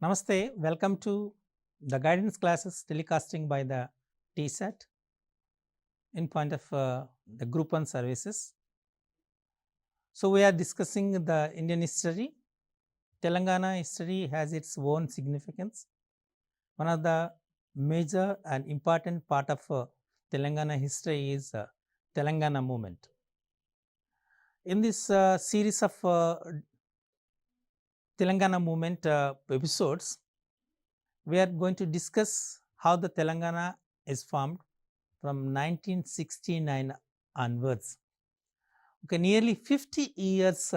Namaste, welcome to the guidance classes telecasting by the TSAT in point of the Group 1 services. So, we are discussing the Indian history. Telangana history has its own significance. One of the major and important part of Telangana history is Telangana movement. In this series of Telangana movement episodes, we are going to discuss how the Telangana is formed from 1969 onwards. Okay, nearly 50 years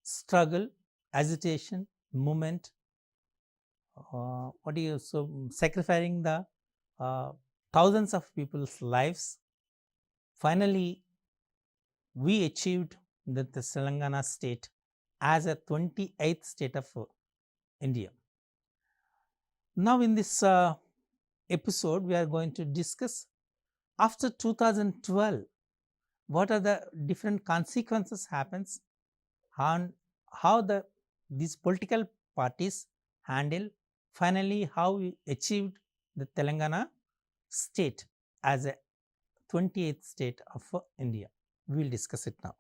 struggle, agitation, movement, sacrificing the thousands of people's lives. Finally, we achieved the Telangana state as a 28th state of India. Now, in this episode, we are going to discuss after 2012, what are the different consequences happens and how these political parties handle, finally how we achieved the Telangana state as a 28th state of India. We will discuss it now.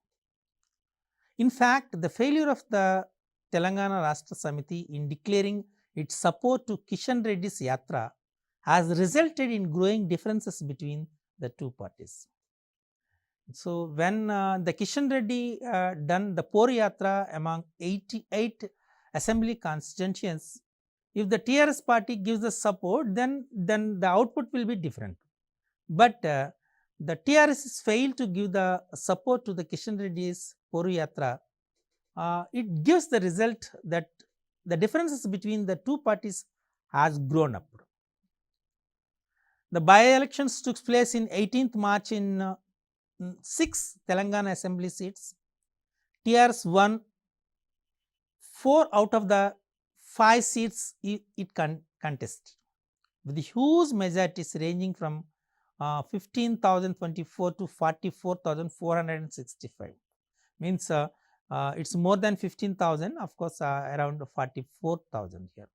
In fact, the failure of the Telangana Rashtra Samiti in declaring its support to 𝗂𝗽𝗍 Yatra has resulted in growing differences between the two parties. So, when the 𝗂𝗽𝗍 done the 𝗃𝗄 Yatra among 88 assembly constituencies, if the TRS party gives the support, then the output will be different. But the TRS failed to give the support to the 𝗂𝗽𝗍's 𝗃𝗄 Yatra. It gives the result that the differences between the two parties has grown up. The by-elections took place in 18th March in 6 Telangana assembly seats. TRS won 4 out of the 5 seats it contested, with huge majorities ranging from 15,024 to 44,465. Means it's more than 15,000, of course, around 44,000 here.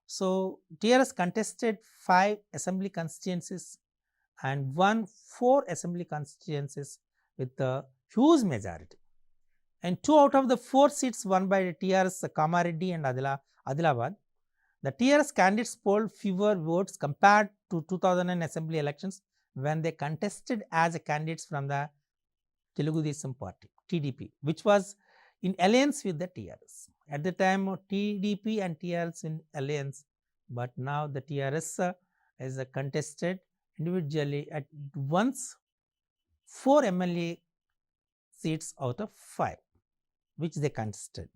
So, TRS contested 5 assembly constituencies and won 4 assembly constituencies with a huge majority. And 2 out of the 4 seats won by the TRS Kamareddy and Adilabad. The TRS candidates polled fewer votes compared to 2009 assembly elections when they contested as candidates from the Telugu Desam party, TDP, which was in alliance with the TRS. At the time, TDP and TRS in alliance, but now the TRS is contested individually at once 4 MLA seats out of 5, which they contested.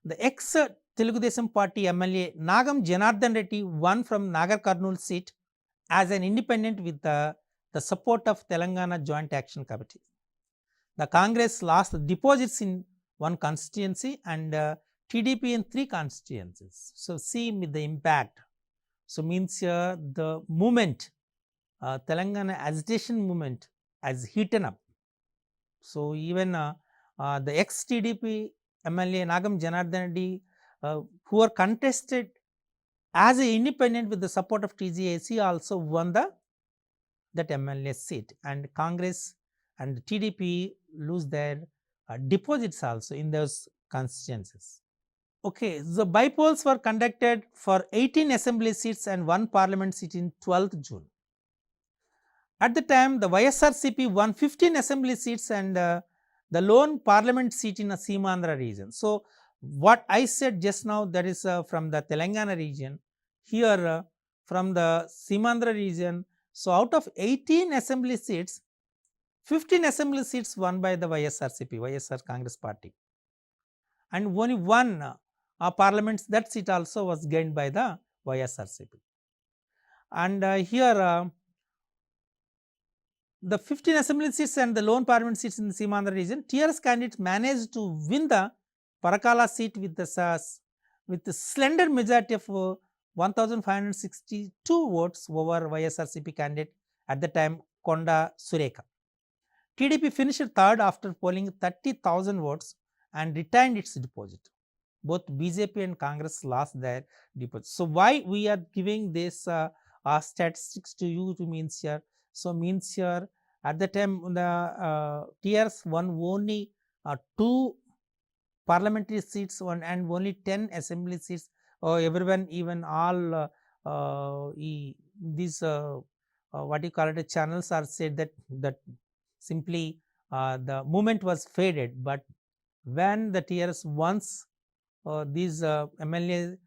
The ex-Telugu Desam party MLA Nagam Janardhan Reddy won from Nagar Kurnool seat as an independent with the support of Telangana Joint Action Committee. The Congress lost deposits in 1 constituency and TDP in 3 constituencies. So, see with the impact. So, means the movement, Telangana agitation movement has heated up. So, even the ex-TDP MLA Nagam Janardhan Reddy who are contested as an independent with the support of TJAC also won that MLA seat, and Congress and TDP lose their deposits also in those constituencies. Okay, the by-polls were conducted for 18 assembly seats and 1 parliament seat in 12th June. At the time, the YSRCP won 15 assembly seats and the lone parliament seat in a Seemandhra region. So, what I said just now, that is from the Telangana region, here from the Seemandhra region. So, out of 18 assembly seats, 15 assembly seats won by the YSR Congress party, and only 1 parliament, that seat also was gained by the YSRCP. And here the 15 assembly seats and the lone parliament seats in the Seemandhra region, TRS candidates managed to win the Parakala seat with the slender majority of 1,562 votes over YSRCP candidate at the time Konda Surekha. TDP finished 3rd after polling 30,000 votes and retained its deposit. both BJP and Congress lost their deposits. So why we are giving this statistics to you to means here? So means here at the time the TRS won only 2 parliamentary seats and only 10 assembly seats. Everyone, even all these what you call it, channels are said that simply the movement was faded. But when the TRS wants these MLA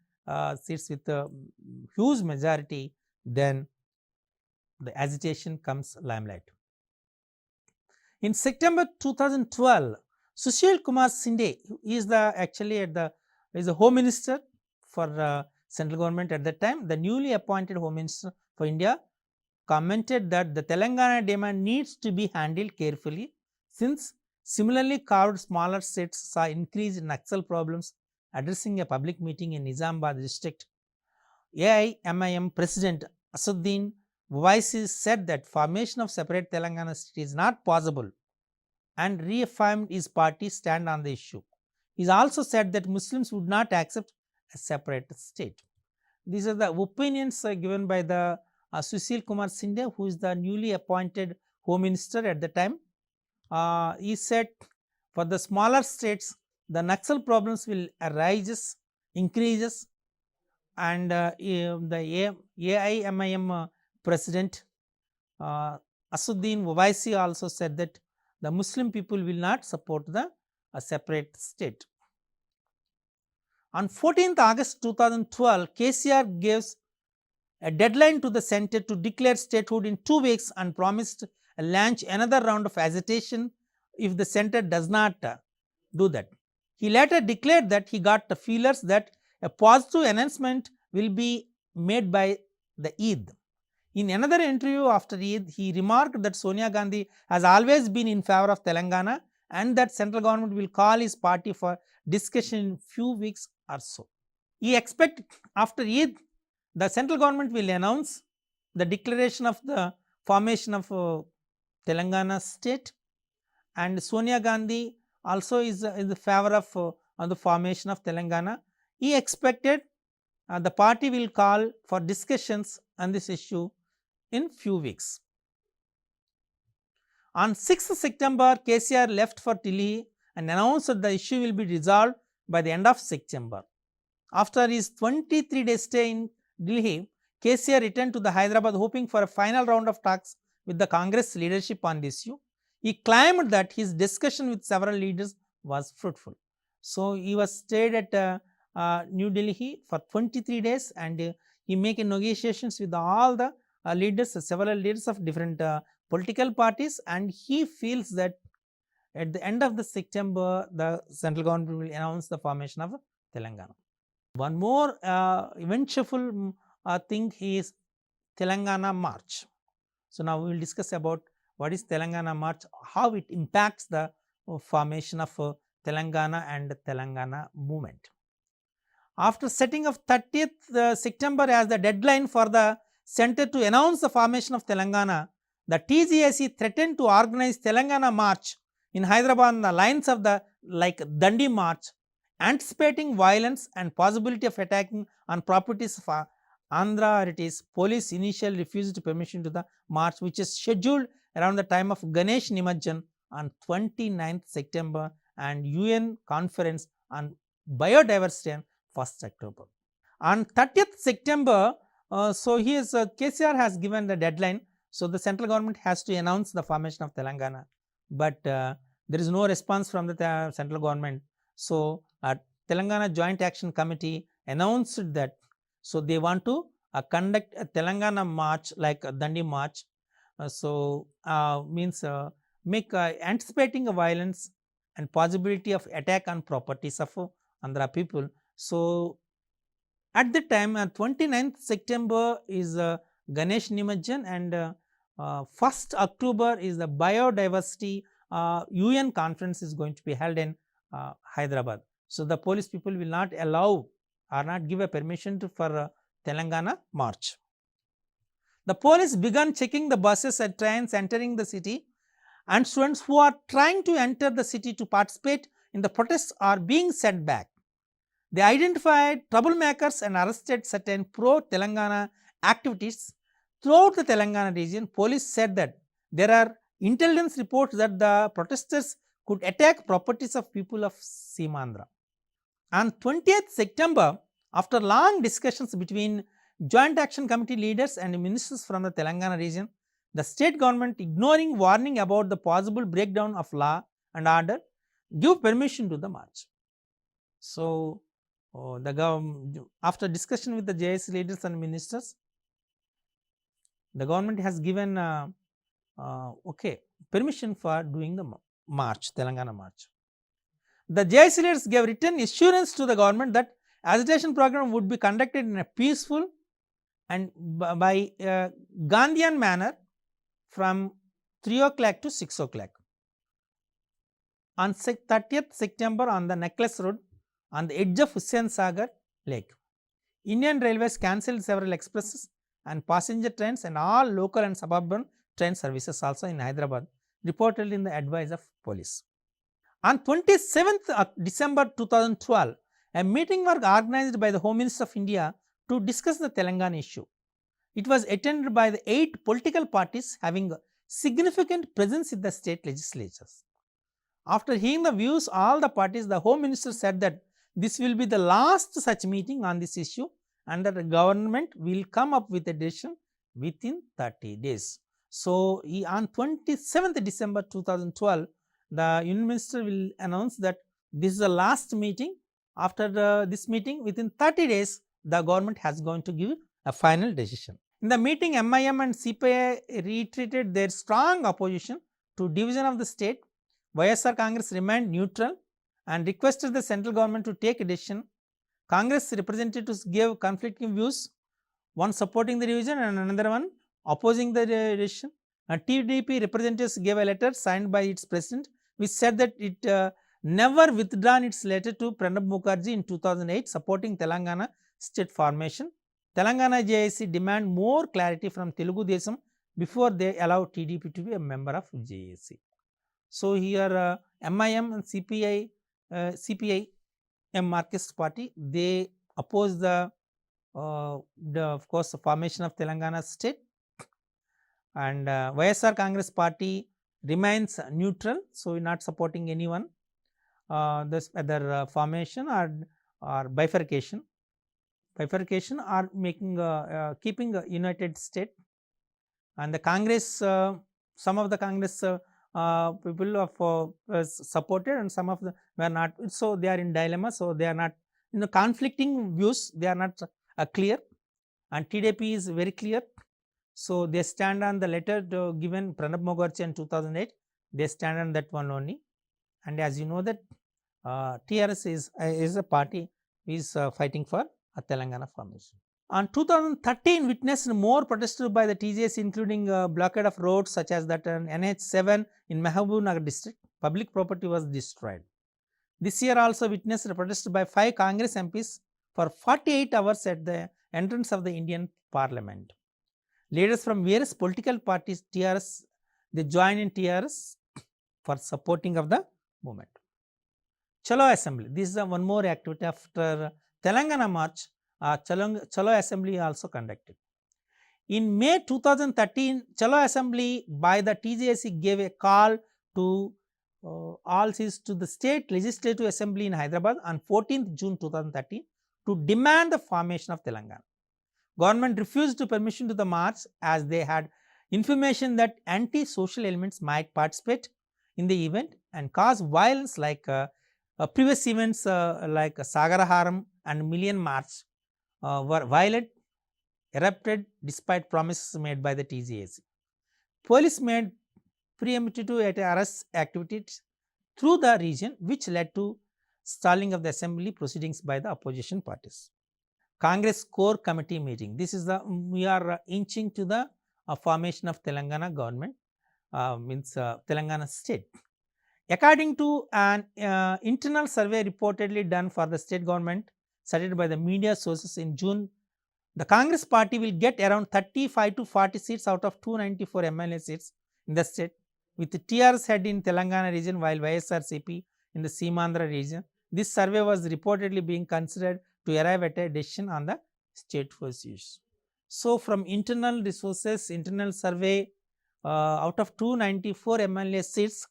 seats with a huge majority, then the agitation comes limelight. In September 2012, Sushil Kumar Shinde is the Home Minister for central government at that time. The newly appointed Home Minister for India commented that the Telangana demand needs to be handled carefully, since similarly carved smaller states saw increased Naxal problems. Addressing a public meeting in Nizamabad district, AIMIM President Assaduddin Owaisi said that formation of separate Telangana state is not possible and reaffirmed his party's stand on the issue. He also said that Muslims would not accept a separate state. These are the opinions given by the Sushil Kumar Shinde, who is the newly appointed Home Minister at the time. He said for the smaller states, the Naxal problems will increases, and the AIMIM President Assaduddin Owaisi also said that the Muslim people will not support a separate state. On 14th August 2012, KCR gives a deadline to the centre to declare statehood in 2 weeks and promised to launch another round of agitation if the centre does not do that. He later declared that he got the feelers that a positive announcement will be made by the Eid. In another interview after Eid, he remarked that Sonia Gandhi has always been in favor of Telangana and that central government will call his party for discussion in few weeks or so. He expects after Eid, the central government will announce the declaration of the formation of Telangana state, and Sonia Gandhi also is in the favor of the formation of Telangana. He expected the party will call for discussions on this issue in few weeks. On 6th September, KCR left for Delhi and announced that the issue will be resolved by the end of September. After his 23-day stay in Delhi, KCR returned to the Hyderabad hoping for a final round of talks with the Congress leadership on this issue. He claimed that his discussion with several leaders was fruitful. So he was stayed at New Delhi for 23 days and he making negotiations with all the leaders, several leaders of different political parties, and he feels that at the end of the September, the central government will announce the formation of Telangana. One more eventful thing is Telangana March. So now we will discuss about what is Telangana March, how it impacts the formation of Telangana and Telangana movement. After setting of 30th September as the deadline for the centre to announce the formation of Telangana, the TGIC threatened to organize Telangana March in Hyderabad on the lines of the Dandi March, anticipating violence and possibility of attacking on properties of Andhra. It is police initially refused permission to the march, which is scheduled around the time of Ganesh Nimajjan on 29th September and UN conference on biodiversity on 1st October. On 30th September, KCR has given the deadline, so the central government has to announce the formation of Telangana, but there is no response from the central government. So Telangana Joint Action Committee announced that so they want to conduct a Telangana march like a Dandi March, anticipating a violence and possibility of attack on properties of Andhra people. So at the time 29th September is Ganesh Nimajjan and 1st October is the biodiversity UN conference is going to be held in Hyderabad. So the police people will not allow or not give a permission for Telangana march. The police began checking the buses and trains entering the city, and students who are trying to enter the city to participate in the protests are being sent back. They identified troublemakers and arrested certain pro-Telangana activities throughout the Telangana region. Police said that there are intelligence reports that the protesters could attack properties of people of Seemandhra. On 20th September, after long discussions between Joint Action Committee leaders and ministers from the Telangana region, the state government, ignoring warning about the possible breakdown of law and order, gave permission to the march. So, after discussion with the JSC leaders and ministers, the government has given permission for doing the march, Telangana march. The JSC leaders gave written assurance to the government that agitation program would be conducted in a peaceful and by Gandhian manner from 3 o'clock to 6 o'clock. On 30th September, on the Necklace Road, on the edge of Hussain Sagar Lake, Indian Railways cancelled several expresses and passenger trains and all local and suburban train services also in Hyderabad, reportedly in the advice of police. On 27th December 2012, a meeting was organized by the Home Minister of India to discuss the Telangana issue. It was attended by the 8 political parties having significant presence in the state legislatures. After hearing the views of all the parties, the Home Minister said that this will be the last such meeting on this issue and that the government will come up with a decision within 30 days. So, on 27th December 2012, the Union Minister will announce that this is the last meeting. After this meeting, within 30 days, the government has going to give a final decision. In the meeting, MIM and CPI reiterated their strong opposition to division of the state. YSR Congress remained neutral and requested the central government to take a decision. Congress representatives gave conflicting views, one supporting the division and another one opposing the decision. TDP representatives gave a letter signed by its president, which said that it never withdrawn its letter to Pranab Mukherjee in 2008 supporting Telangana state formation. Telangana JSC demand more clarity from Telugu Desam before they allow TDP to be a member of JSC. So, here MIM and CPI Marxist party, they oppose the of course the formation of Telangana state, and YSR Congress party remains neutral, so not supporting anyone, this whether formation or bifurcation or making keeping a united state. And the Congress, some of the Congress people of supported and some of them were not, so they are in dilemma, so they are not in the conflicting views, they are not clear, and TDP is very clear. So, they stand on the letter given Pranab Mukherjee in 2008, they stand on that one only. And as you know that TRS is a party is fighting for a Telangana formation. On 2013, witnessed more protests by the TJS, including blockade of roads such as that on NH7 in Mahabubnagar district. Public property was destroyed. This year also witnessed a protest by 5 Congress MPs for 48 hours at the entrance of the Indian Parliament. Leaders from various political parties, TRS, they joined in TRS for supporting of the movement. Chalo Assembly, this is one more activity after Telangana March. Chalo Assembly also conducted. In May 2013, Chalo Assembly by the TJSC gave a call to to the State Legislative Assembly in Hyderabad on 14th June 2013 to demand the formation of Telangana. Government refused to permission to the march as they had information that anti-social elements might participate in the event and cause violence like previous events like Sagaraharam and Million March were violent, erupted despite promises made by the TJSC. Police made preemptive arrest activities through the region, which led to stalling of the assembly proceedings by the opposition parties. Congress Core Committee meeting. This is the, we are inching to the formation of Telangana government, means Telangana state. According to an internal survey reportedly done for the state government, cited by the media sources in June, the Congress party will get around 35 to 40 seats out of 294 MLA seats in the state, with the TRS head in Telangana region while YSRCP in the Seemandhra region This survey was reportedly being considered to arrive at a decision on the state force issues. So, from internal resources, internal survey, out of 294 MLA seats,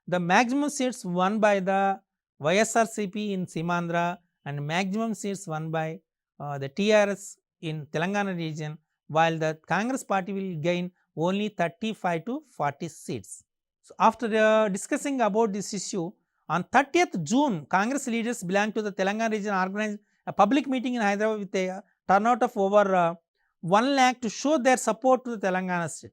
the maximum seats won by the YSRCP in Seemandhra and maximum seats won by the TRS in Telangana region, while the Congress party will gain only 35 to 40 seats. So, after discussing about this issue, on 30th June, Congress leaders belonging to the Telangana region organized a public meeting in Hyderabad with a turnout of over 1 lakh to show their support to the Telangana state.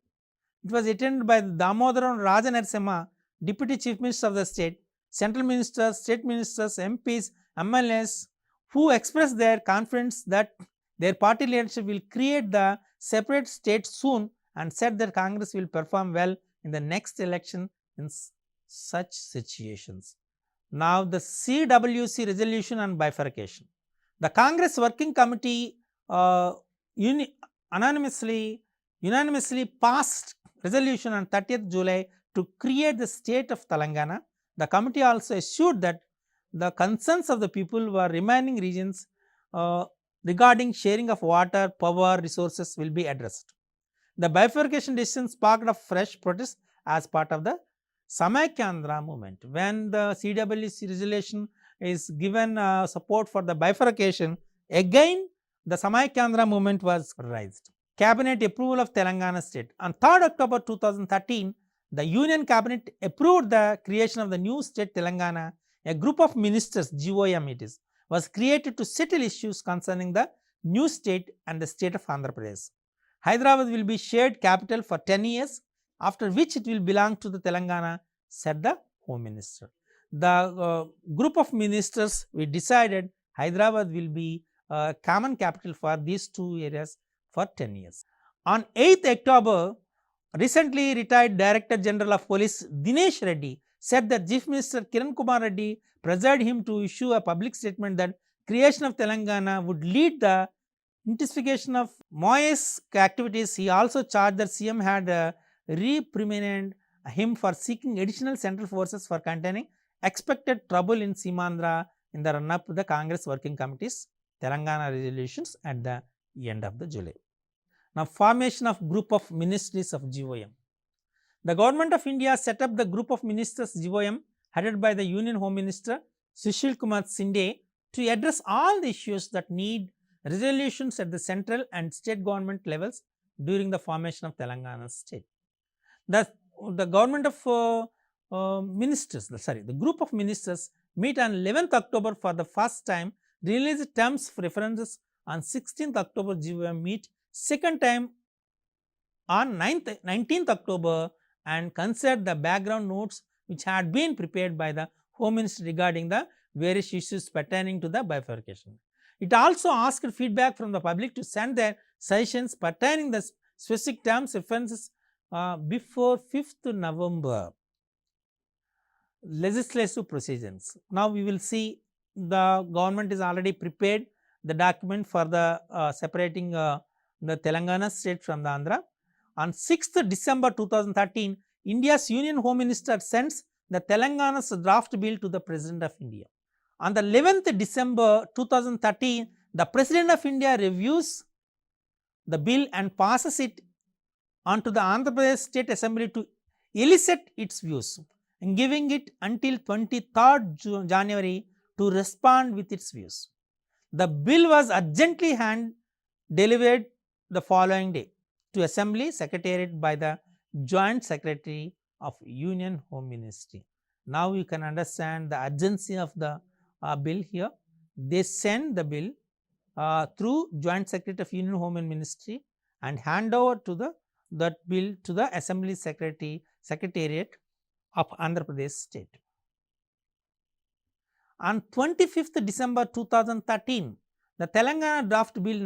It was attended by Damodaran Rajanarasimha, Deputy Chief Minister of the state, central ministers, state ministers, MPs, MLAs, who expressed their confidence that their party leadership will create the separate state soon and said that Congress will perform well in the next election in such situations. Now, the CWC resolution on bifurcation. The Congress Working Committee unanimously passed resolution on 30th July to create the state of Telangana. The committee also assured that the concerns of the people who are remaining regions regarding sharing of water, power, resources will be addressed. The bifurcation decision sparked a fresh protest as part of the Samaikandra movement. When the CWC resolution is given support for the bifurcation, again the Samaikandra movement was raised. Cabinet approval of Telangana state. On 3rd October 2013, the Union Cabinet approved the creation of the new state Telangana. A group of ministers, GOM it is, was created to settle issues concerning the new state and the state of Andhra Pradesh. Hyderabad will be shared capital for 10 years, after which it will belong to the Telangana, said the Home Minister. The group of ministers, we decided Hyderabad will be a common capital for these two areas for 10 years. On 8th October, recently retired Director General of Police Dinesh Reddy said that Chief Minister Kiran Kumar Reddy pressured him to issue a public statement that creation of Telangana would lead the intensification of Moyes activities. He also charged that CM had reprimanded him for seeking additional central forces for containing expected trouble in Seemandhra in the run-up to the Congress Working Committee's Telangana resolutions at the end of the July. Now, formation of group of ministries of GOM. The Government of India set up the group of ministers GOM headed by the Union Home Minister Sushil Kumar Shinde to address all the issues that need resolutions at the central and state government levels during the formation of Telangana state. The government of ministers, the group of ministers meet on 11th October for the first time, release terms of references on 16th October, GOM meet second time on 19th October and consider the background notes which had been prepared by the Home Minister regarding the various issues pertaining to the bifurcation. It also asked feedback from the public to send their suggestions pertaining the specific terms references before 5th November. Legislative proceedings. Now, we will see the government is already prepared the document for the separating the Telangana state from the Andhra. On 6th December 2013, India's Union Home Minister sends the Telangana's draft bill to the President of India. On the 11th December 2013, the President of India reviews the bill and passes it on to the Andhra Pradesh State Assembly to elicit its views, and giving it until 23rd January to respond with its views. The bill was urgently hand-delivered the following day to Assembly Secretariat by the Joint Secretary of Union Home Ministry. Now you can understand the urgency of the bill here. They send the bill through Joint Secretary of Union Home Ministry and hand over to that bill to the Assembly Secretariat of Andhra Pradesh State. On 25th December 2013, the Telangana draft bill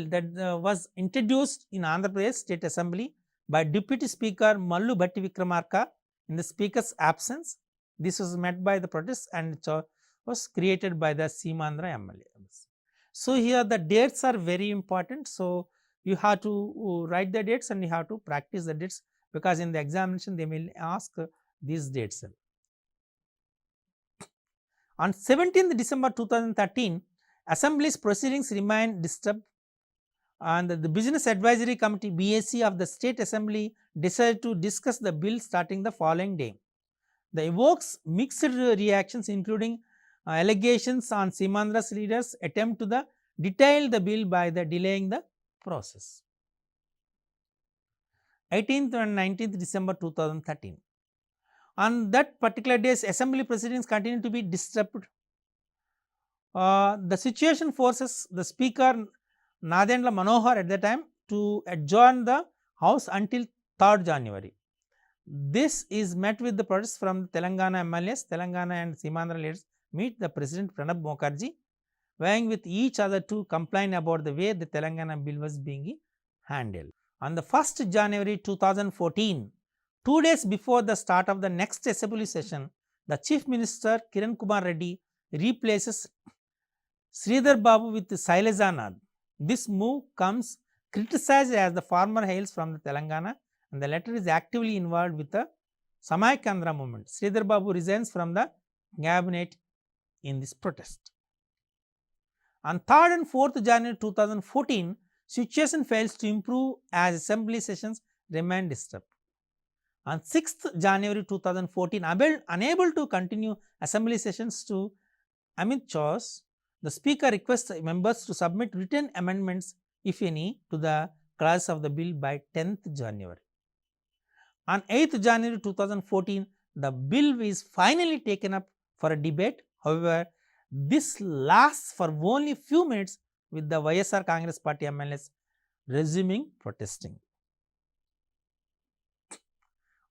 that was introduced in Andhra Pradesh State Assembly by Deputy Speaker Mallu Vatti Vikramarka in the Speaker's absence. This was met by the protests and it was created by the Seemandhra MLAs. So, here the dates are very important. So, you have to write the dates and you have to practice the dates, because in the examination they will ask these dates. On 17th December 2013, Assembly's proceedings remained disturbed, and the Business Advisory Committee BAC of the State Assembly decided to discuss the bill starting the following day. The evokes mixed reactions, including allegations on Seemandhra's leaders' attempt to detail the bill by delaying the process. 18th and 19th December 2013. On that particular day, Assembly proceedings continued to be disturbed. The situation forces the Speaker Nadendla Manohar at the time to adjourn the House until 3rd January. This is met with the protests from Telangana MLAs. Telangana and Seemandhra leaders meet the President Pranab Mukherjee, vying with each other to complain about the way the Telangana bill was being handled. On the 1st January 2014, 2 days before the start of the next Assembly session, the Chief Minister Kiran Kumar Reddy replaces Sridhar Babu with Shailaja Nath. This move comes criticized as the farmer hails from the Telangana, and the latter is actively involved with the Samaikandra movement. Sridhar Babu resigns from the cabinet in this protest. On 3rd and 4th January 2014, situation fails to improve as Assembly sessions remain disturbed. On 6th January 2014, unable to continue Assembly sessions to Amit choice, the Speaker requests members to submit written amendments, if any, to the clause of the bill by 10th January. On 8th January 2014, the bill is finally taken up for a debate. However, this lasts for only a few minutes, with the YSR Congress Party MLAs resuming protesting.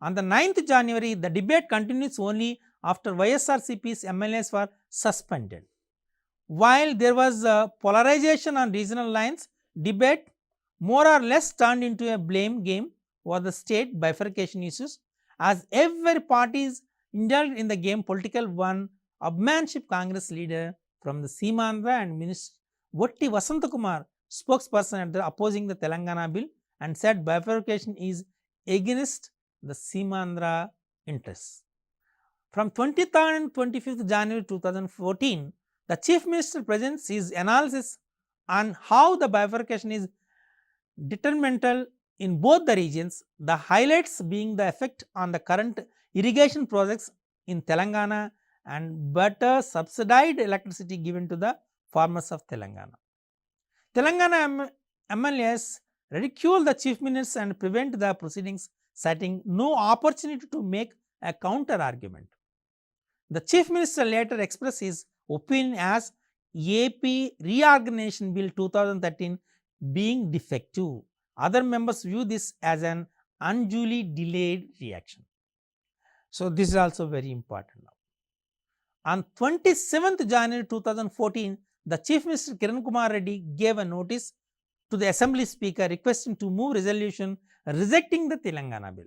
On the 9th January, the debate continues only after YSRCP's MLAs were suspended. While there was polarization on regional lines, debate more or less turned into a blame game over the state bifurcation issues, as every party is indulged in the game. Political one-upmanship Congress leader from the Seemandhra and Minister Vatti Vasanth Kumar, spokesperson opposing the Telangana bill, and said bifurcation is against the Seemandhra interests. From 23rd and 25th January 2014, the Chief Minister presents his analysis on how the bifurcation is detrimental in both the regions, the highlights being the effect on the current irrigation projects in Telangana and better subsidized electricity given to the farmers of Telangana. Telangana MLAs ridicule the Chief Minister and prevent the proceedings, citing no opportunity to make a counter argument. The Chief Minister later expressed his opinion as AP Reorganisation Bill 2013 being defective. Other members view this as an unduly delayed reaction. So, this is also very important now. On 27th January 2014, the Chief Minister Kiran Kumar Reddy gave a notice to the Assembly Speaker requesting to move resolution rejecting the Telangana bill.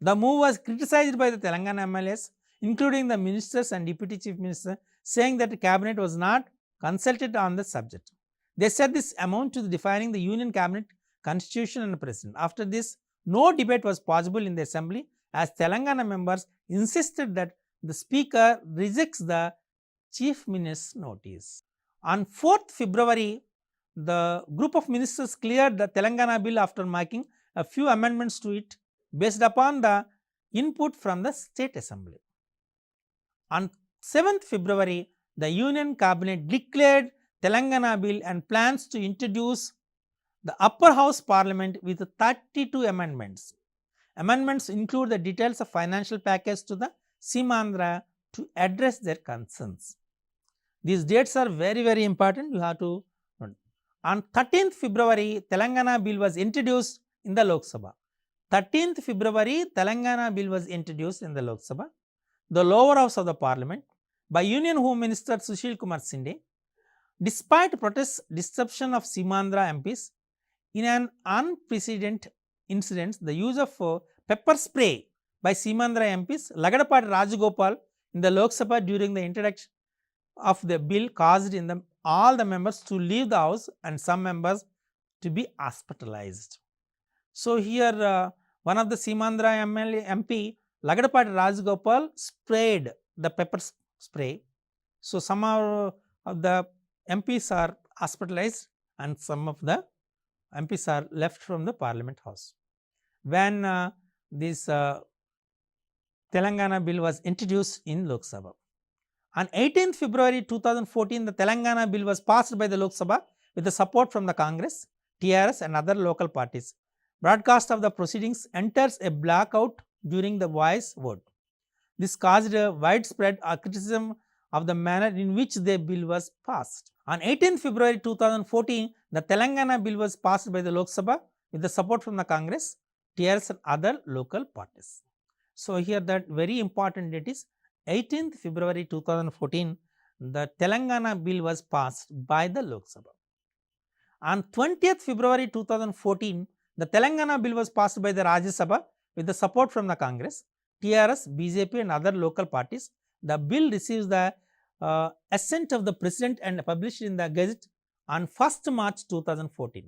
The move was criticized by the Telangana MLAs, including the ministers and Deputy Chief Minister, saying that the Cabinet was not consulted on the subject. They said this amounted to defining the Union Cabinet, Constitution and President. After this, no debate was possible in the Assembly, as Telangana members insisted that the Speaker rejects the Chief Minister's notice. On 4th February, the group of ministers cleared the Telangana bill after making a few amendments to it based upon the input from the State Assembly. On 7th February, the Union Cabinet declared Telangana bill and plans to introduce the upper house parliament with 32 amendments. Amendments include the details of financial package to the Seemandhra to address their concerns. These dates are very important, you have to note. On 13th February, Telangana bill was introduced in the Lok Sabha. 13th February, Telangana bill was introduced in the Lok Sabha, the lower house of the parliament, by Union Home Minister Sushil Kumar Shinde. Despite protests, disruption of Seemandhra MPs, in an unprecedented incident, the use of pepper spray by Seemandhra MPs, 𝗧𝗦𝗔𝗧 𝗂𝗽𝗍 in the Lok Sabha during the introduction of the bill caused all the members to leave the house and some members to be hospitalized. So, here one of the Seemandhra MP 𝗧𝗦𝗔𝗧 𝗂𝗽𝗍 sprayed the pepper spray So, some of the MPs are hospitalized and some of the MPs are left from the Parliament House. When this Telangana bill was introduced in Lok Sabha. On 18th February 2014, the Telangana bill was passed by the Lok Sabha with the support from the Congress, TRS and other local parties. Broadcast of the proceedings enters a blackout during the voice vote. This caused a widespread criticism of the manner in which the bill was passed. On 18th February 2014, the Telangana bill was passed by the Lok Sabha with the support from the Congress, TRS and other local parties. So, here that very important date is 18th February 2014, the Telangana bill was passed by the Lok Sabha. On 20th February 2014, the Telangana bill was passed by the Rajya Sabha with the support from the Congress, TRS, BJP and other local parties. The bill receives the assent of the President and published in the Gazette on 1st March 2014.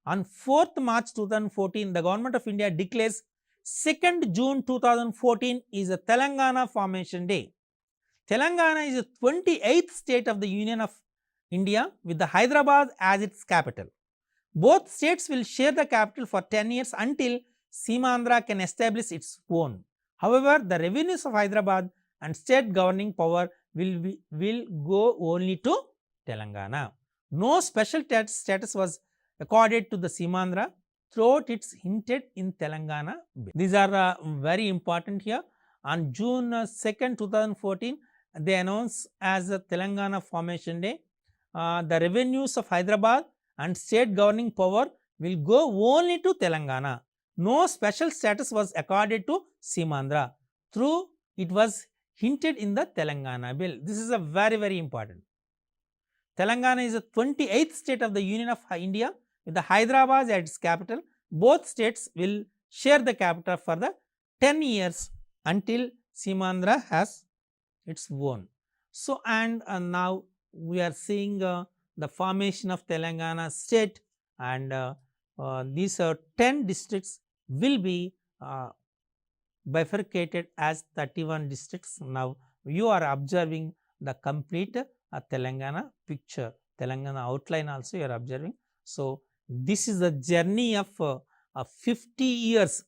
On 4th March 2014, the Government of India declares 2nd June 2014 is a Telangana Formation Day. Telangana is the 28th state of the Union of India with the Hyderabad as its capital. Both states will share the capital for 10 years until Seemandhra can establish its own. However, the revenues of Hyderabad and state governing power will go only to Telangana. No special status was accorded to the Seemandhra throughout its hinted in Telangana bill. These are very important here. On June 2nd, 2014, they announced as a Telangana Formation Day. The revenues of Hyderabad and state governing power will go only to Telangana. No special status was accorded to Seemandhra, through it was hinted in the Telangana bill. This is a very important. Telangana is the 28th state of the Union of India with the Hyderabad as its capital. Both states will share the capital for the 10 years until Seemandhra has its own. So, and now we are seeing the formation of Telangana state, and these 10 districts will be bifurcated as 31 districts. Now, you are observing the complete Telangana picture, Telangana outline also you are observing. So, this is the journey of 50 years,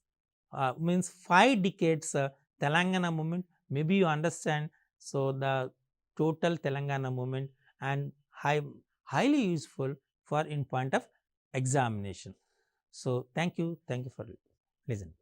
means 5 decades Telangana movement. Maybe you understand. So, the total Telangana movement and highly useful for in point of examination. So, thank you for listening.